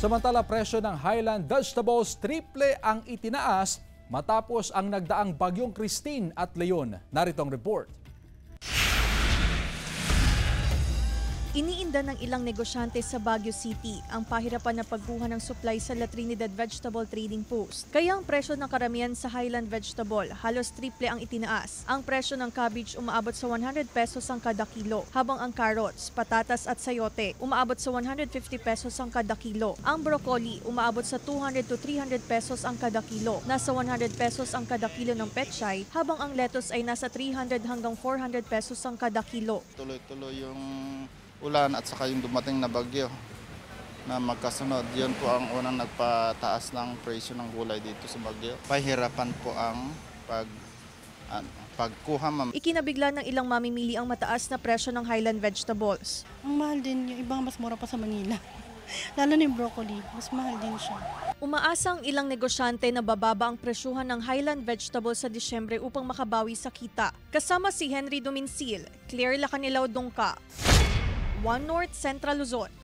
Samantala, presyo ng Highland vegetables triple ang itinaas matapos ang nagdaang bagyong Christine at Leon. Narito ang report. Iniinda ng ilang negosyante sa Baguio City ang pahirapan na pagkuha ng supply sa La Trinidad Vegetable Trading Post. Kaya ang presyo ng karamihan sa Highland vegetable halos triple ang itinaas. Ang presyo ng cabbage umaabot sa 100 pesos ang kada kilo, habang ang carrots, patatas at sayote umaabot sa 150 pesos ang kada kilo. Ang broccoli umaabot sa 200 to 300 pesos ang kada kilo. Nasa 100 pesos ang kada kilo ng pechay, habang ang lettuce ay nasa 300 hanggang 400 pesos ang kada kilo. Tuloy-tuloy yung ulan at saka yung dumating na bagyo na magkasunod. Yun po ang unang nagpataas ng presyo ng gulay dito sa Baguio. Pahirapan po ang pagkuha, ma'am. Ikinabigla ng ilang mamimili ang mataas na presyo ng Highland vegetables. Ang mahal din, yung ibang mas mura pa sa Manila. Lalo na yung broccoli, mas mahal din siya. Umaasang ilang negosyante na bababa ang presyuhan ng Highland vegetables sa Disyembre upang makabawi sa kita. Kasama si Henry Domincil, Claire Lacanilao Dongka, One North Central Luzon.